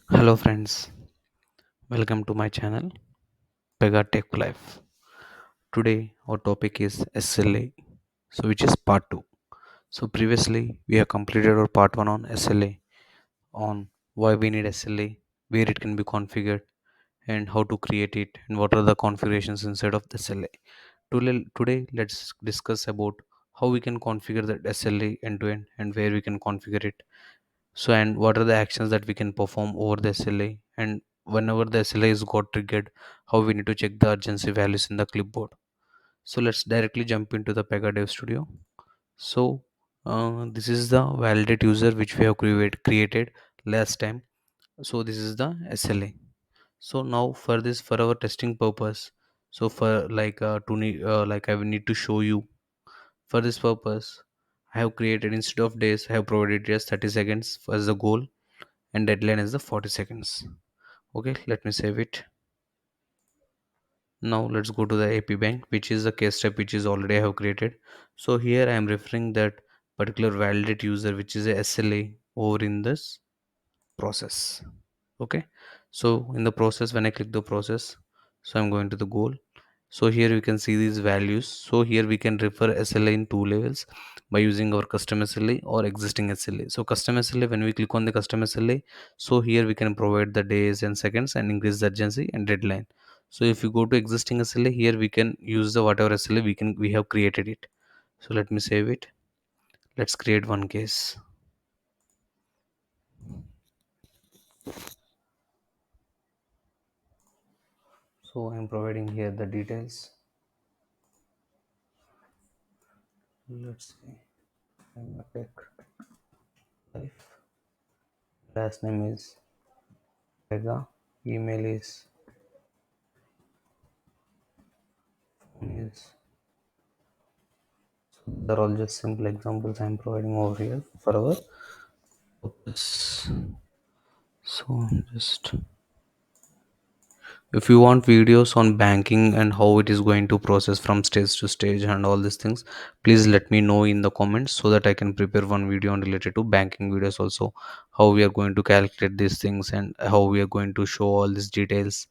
Hello friends, welcome to my channel PegaTechLife. Today our topic is SLA, so which is part 2. So previously we have completed our part 1 on SLA, on why we need SLA, where it can be configured and how to create it and what are the configurations inside of the SLA. Today let's discuss about how we can configure that SLA end to end and where we can configure it. So, and what are the actions that we can perform over the SLA? And whenever the SLA is got triggered, how we need to check the urgency values in the clipboard. So, let's directly jump into the Pega Dev Studio. So, this is the validate user which we have created last time. So, this is the SLA. So now for this, for our testing purpose, so for like I will need to show you. For this purpose, I have created, instead of days, I have provided just 30 seconds as the goal and deadline is the 40 seconds. Okay, let me save it. Now let's go to the AP bank, which is the case step which is already I have created. So here I am referring that particular validate user, which is a SLA over in this process. Okay, so in the process, when I click the process, so I'm going to the goal. So here we can see these values. So here we can refer SLA in two levels by using our custom SLA or existing SLA. So custom SLA, when we click on the custom SLA, so here we can provide the days and seconds and increase the urgency and deadline. So if you go to existing SLA, here we can use the whatever SLA we have created it. So let me save it. Let's create one case. So I'm providing here the details. Let's see. I'm tech life. Last name is Pega. Email is. They're all just simple examples I'm providing over here for our purpose. So just, if you want videos on banking and how it is going to process from stage to stage and all these things, please let me know in the comments so that I can prepare one video on related to banking videos also, how we are going to calculate these things and how we are going to show all these details,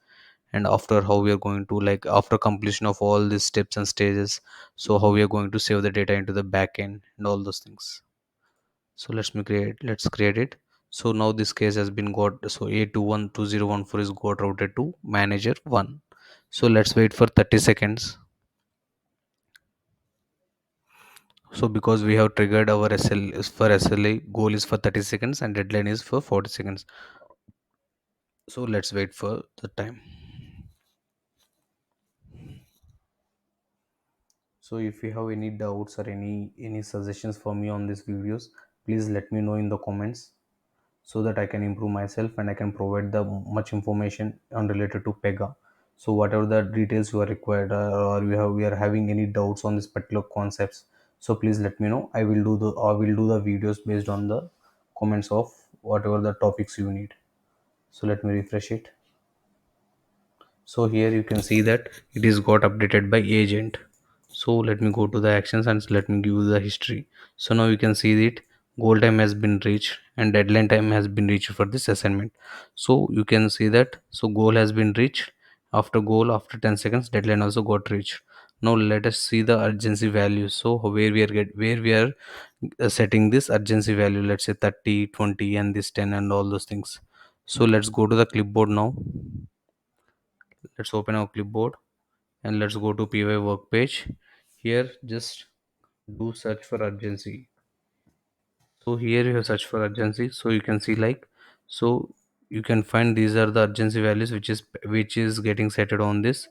and after how we are going to, like, after completion of all these steps and stages, so how we are going to save the data into the backend and all those things. So let's create it. So now this case has been got, so A212014 is got routed to manager 1. So let's wait for 30 seconds. So because we have triggered our SLA, goal is for 30 seconds and deadline is for 40 seconds. So let's wait for the time. So if you have any doubts or any suggestions for me on these videos, please let me know in the comments so that I can improve myself and I can provide the much information on related to PEGA. So whatever the details you are required, or we are having any doubts on this particular concepts, so please let me know. I will do the videos based on the comments of whatever the topics you need. So let me refresh it. So here you can see that it is got updated by agent. So let me go to the actions and let me give you the history. So now you can see that goal time has been reached and deadline time has been reached for this assignment. So you can see that, so goal has been reached. After goal, after 10 seconds, deadline also got reached. Now let us see the urgency value. So where we are setting this urgency value, let's say 30, 20 and this 10 and all those things. So let's go to the clipboard now. Let's open our clipboard and let's go to PY work page. Here just do search for urgency. So here you have search for urgency, so you can see, like, so you can find these are the urgency values which is getting setted on this,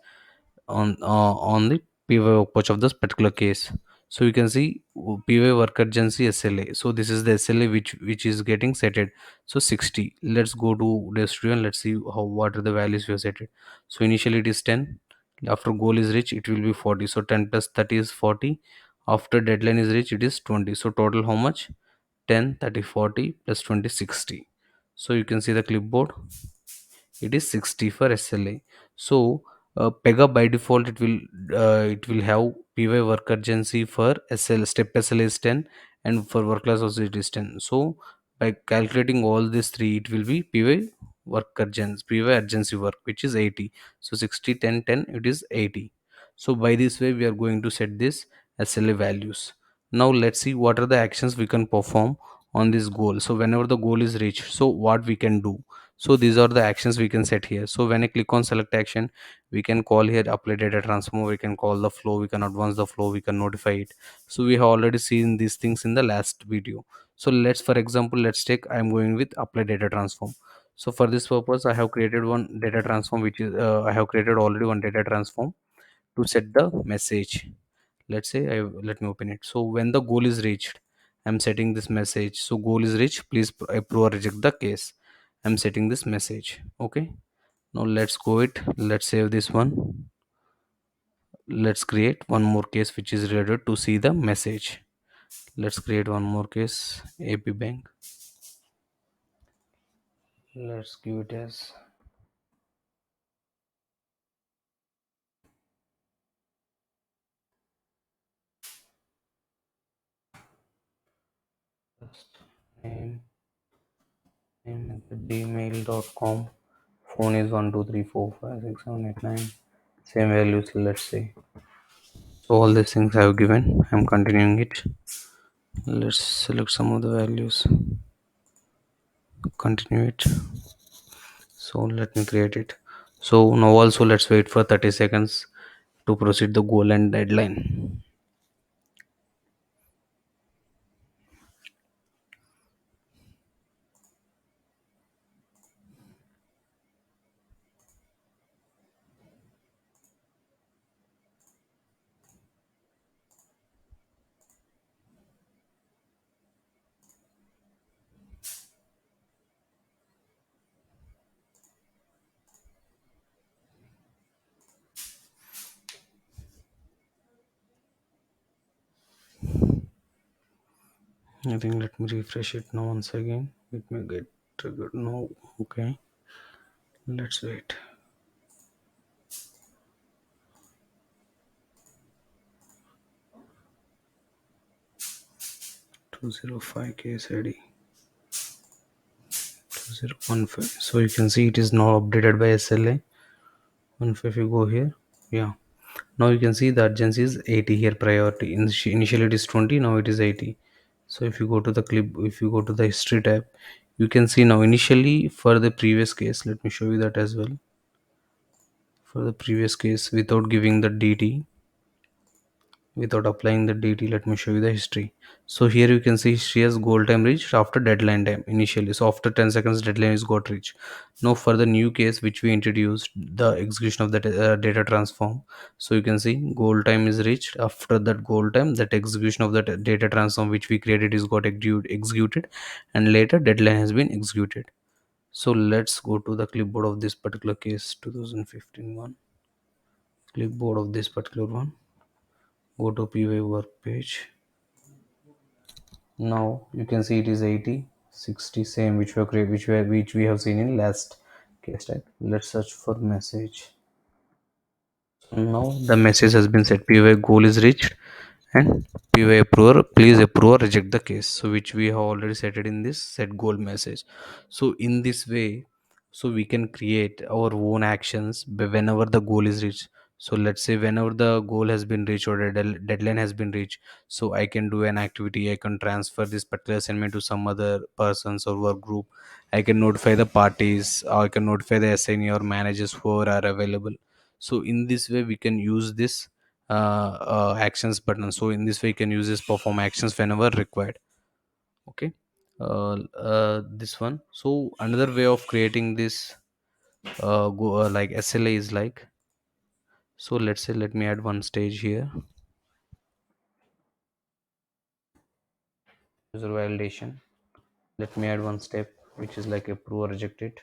on the PY workbench of this particular case. So you can see PY work urgency SLA. So this is the SLA which is getting setted. So 60. Let's go to the studio and let's see how what are the values we have set it. So initially it is 10. After goal is reached, it will be 40. So 10 plus 30 is 40. After deadline is reached, it is 20. So total how much? 10, 30, 40 plus 20, 60. So you can see the clipboard, it is 60 for SLA. So Pega by default it will have PY work urgency for step SLA is 10 and for work class also it is 10. So by calculating all these three, it will be PY work urgency, PY urgency work, which is 80. So 60, 10, 10, it is 80. So by this way we are going to set this SLA values. Now let's see what are the actions we can perform on this goal. So whenever the goal is reached, so what we can do. So these are the actions we can set here. So when I click on select action, we can call here apply data transform, we can call the flow, we can advance the flow, we can notify it. So we have already seen these things in the last video. So let's, for example, let's take, I'm going with apply data transform. So for this purpose I have created one data transform, which is I have created already one data transform to set the message. Let's say let me open it. So when the goal is reached, I'm setting this message. So goal is reached, please approve or reject the case. I'm setting this message. Okay, now let's go it, let's save this one. Let's create one more case which is related to see the message. Let's create one more case, AP Bank. Let's give it as first name at the gmail.com. Phone is 1 2 3 4 5 6 7 8 9. Same values, let's say. So all these things I have given, I'm continuing it. Let's select some of the values, continue it. So let me create it. So now also let's wait for 30 seconds to proceed the goal and deadline. I think let me refresh it now once again. It may get triggered. No, okay. Let's wait. 205 case ID 2015. So you can see it is now updated by SLA. If you go here, yeah. Now you can see the urgency is 80 here, priority. Initially it is 20, now it is 80. So if you go to the clip, if you go to the history tab, you can see now initially for the previous case, let me show you that as well. For the previous case, without giving the DT, without applying the DT, let me show you the history. So here you can see history has goal time reached after deadline time initially. So after 10 seconds deadline is got reached. Now for the new case which we introduced, the execution of the data transform. So you can see goal time is reached. After that goal time, that execution of that data transform which we created is got executed, and later deadline has been executed. So let's go to the clipboard of this particular case, 2015 one. Clipboard of this particular one. Go to PY work page. Now you can see it is 80, 60, same which we create, which we have seen in last case, right? Let's search for message. So now the message has been set. PY goal is reached, and PY approver, please approve or reject the case. So which we have already set it in this set goal message. So in this way, so we can create our own actions whenever the goal is reached. So let's say whenever the goal has been reached or deadline has been reached, so I can do an activity, I can transfer this particular assignment to some other persons or work group, I can notify the parties, or I can notify the assignee or managers who are available. So in this way we can use this actions button. So in this way you can use this perform actions whenever required. Okay, this one. So another way of creating this like SLA is like, so let's say let me add one stage here, user validation. Let me add one step which is like approve or reject it.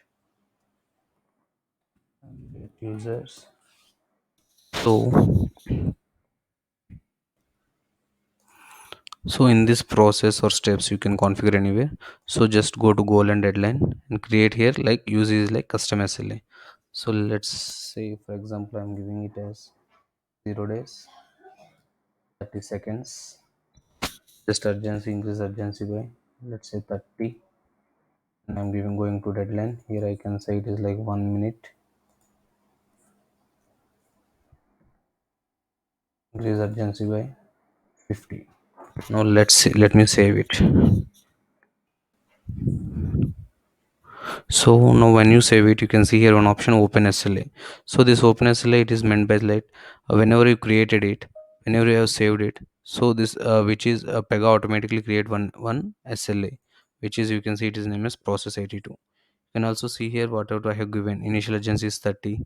Users. So in this process or steps you can configure anywhere. So just go to goal and deadline and create here like use is like custom SLA. So let's say for example I'm giving it as 0 days, 30 seconds. Just urgency, increase urgency by let's say 30. I'm giving going to deadline. Here I can say it is like 1 minute. Increase urgency by 50. Now let's see, let me save it. So now when you save it, you can see here one option, open SLA. So this open SLA, it is meant by like whenever you created it, whenever you have saved it, so this which is Pega automatically create one SLA, which is, you can see it is name as process 82. You can also see here whatever I have given. Initial urgency is 30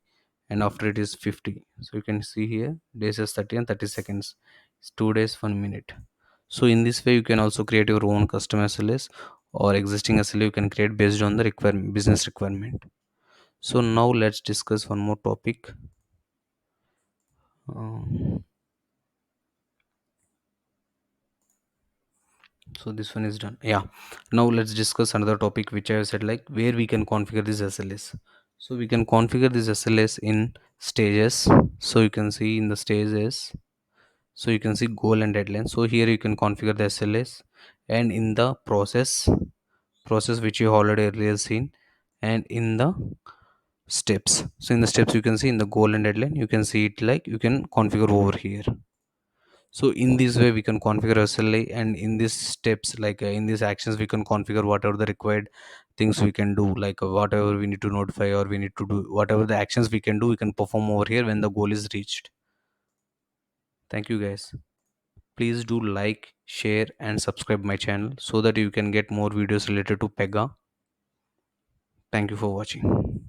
and after it is 50. So you can see here days is 30 and 30 seconds. It's 2 days 1 minute. So in this way you can also create your own custom SLAs or existing SLA you can create based on the business requirement. So now let's discuss one more topic. Um, so this one is done. Yeah. Now let's discuss another topic which I have said, like where we can configure these SLAs. So we can configure these SLAs in stages. So you can see in the stages. So you can see goal and deadline. So here you can configure the SLAs, and in the process which you already earlier seen, and in the steps. So in the steps you can see in the goal and deadline, you can see it like you can configure over here. So in this way we can configure SLA, and in these steps, like in these actions, we can configure whatever the required things we can do, like whatever we need to notify or we need to do, whatever the actions we can do, we can perform over here when the goal is reached. Thank you guys. Please do like, share and subscribe my channel so that you can get more videos related to Pega. Thank you for watching.